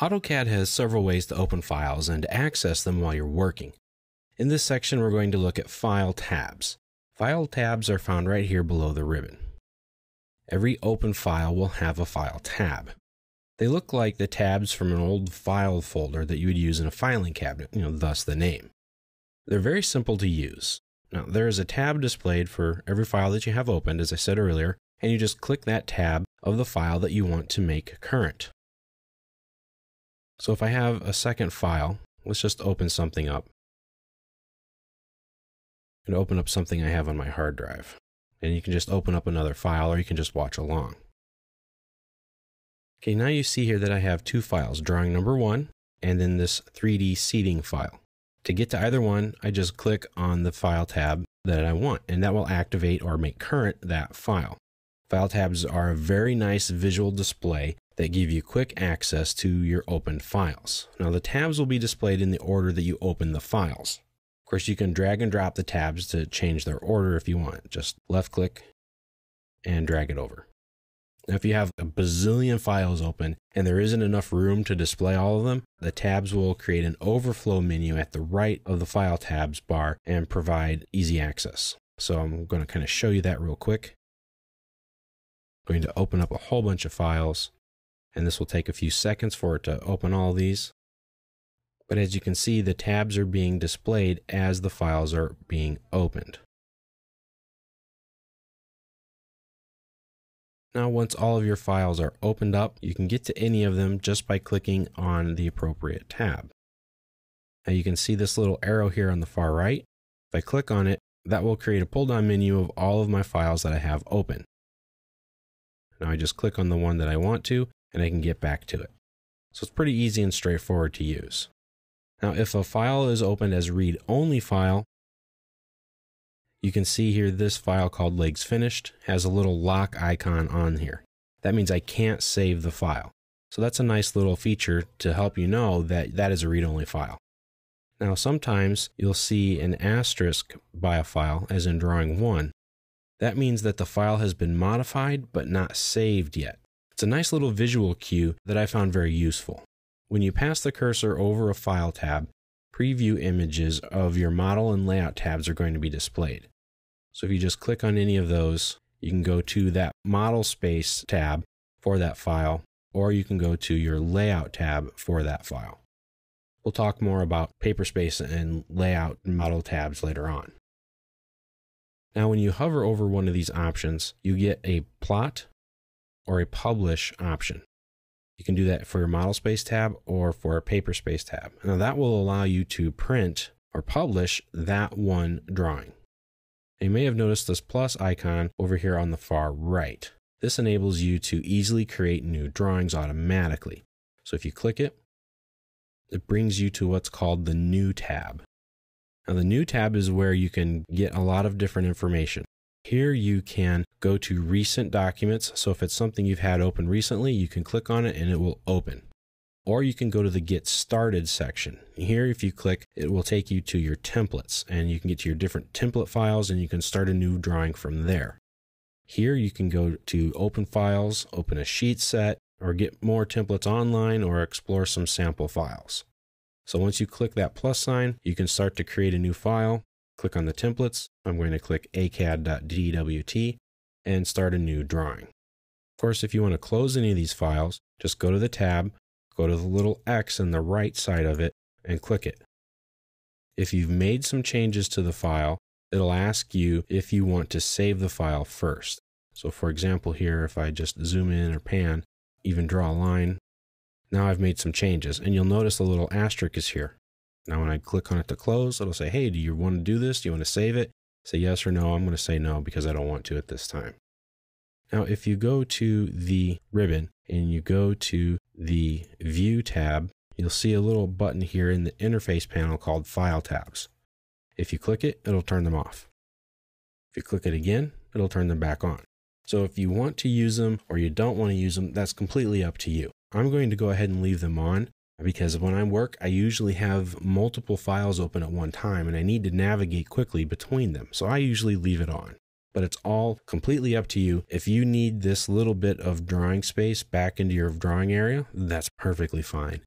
AutoCAD has several ways to open files and to access them while you're working. In this section, we're going to look at File tabs. File tabs are found right here below the ribbon. Every open file will have a File tab. They look like the tabs from an old file folder that you would use in a filing cabinet, thus the name. They're very simple to use. Now, there is a tab displayed for every file that you have opened, as I said earlier, and you just click that tab of the file that you want to make current. So if I have a second file, let's just open something up. I'm going to open up something I have on my hard drive. And you can just open up another file, or you can just watch along. Okay, now you see here that I have two files, drawing number 1, and then this 3D seating file. To get to either one, I just click on the File tab that I want, and that will activate or make current that file. File tabs are a very nice visual display that give you quick access to your opened files. Now, the tabs will be displayed in the order that you open the files. Of course, you can drag and drop the tabs to change their order if you want. Just left click and drag it over. Now, if you have a bazillion files open and there isn't enough room to display all of them, the tabs will create an overflow menu at the right of the File tabs bar and provide easy access. So I'm going to kind of show you that real quick. I'm going to open up a whole bunch of files, and this will take a few seconds for it to open all these. But as you can see, the tabs are being displayed as the files are being opened. Now, once all of your files are opened up, you can get to any of them just by clicking on the appropriate tab. Now, you can see this little arrow here on the far right. If I click on it, that will create a pull-down menu of all of my files that I have open. Now, I just click on the one that I want to, and I can get back to it. So it's pretty easy and straightforward to use. Now, if a file is opened as read-only file, you can see here this file called Legs Finished has a little lock icon on here. That means I can't save the file. So that's a nice little feature to help you know that that is a read-only file. Now, sometimes you'll see an asterisk by a file, as in drawing 1. That means that the file has been modified but not saved yet. It's a nice little visual cue that I found very useful. When you pass the cursor over a file tab, preview images of your model and layout tabs are going to be displayed. So if you just click on any of those, you can go to that model space tab for that file, or you can go to your layout tab for that file. We'll talk more about paper space and layout and model tabs later on. Now, when you hover over one of these options, you get a plot or a publish option. You can do that for your model space tab or for a paper space tab. Now, that will allow you to print or publish that one drawing. You may have noticed this plus icon over here on the far right. This enables you to easily create new drawings automatically. So if you click it, it brings you to what's called the New tab. Now, the New tab is where you can get a lot of different information. Here you can go to recent documents. So if it's something you've had open recently, you can click on it and it will open. Or you can go to the Get Started section. Here, if you click, it will take you to your templates, and you can get to your different template files, and you can start a new drawing from there. Here, you can go to Open Files, open a sheet set, or get more templates online, or explore some sample files. So once you click that plus sign, you can start to create a new file. Click on the templates. I'm going to click acad.dwt and start a new drawing. Of course, if you want to close any of these files, just go to the tab, go to the little X on the right side of it, and click it. If you've made some changes to the file, it'll ask you if you want to save the file first. So for example here, if I just zoom in or pan, even draw a line, now I've made some changes, and you'll notice the little asterisk is here. Now when I click on it to close, it'll say, hey, do you want to do this? Do you want to save it? Say yes or no. I'm going to say no because I don't want to at this time. Now, if you go to the ribbon and you go to the View tab, you'll see a little button here in the interface panel called File tabs. If you click it, it'll turn them off. If you click it again, it'll turn them back on. So if you want to use them or you don't want to use them, that's completely up to you. I'm going to go ahead and leave them on because when I work, I usually have multiple files open at one time and I need to navigate quickly between them. So I usually leave it on. but it's all completely up to you. If you need this little bit of drawing space back into your drawing area, that's perfectly fine.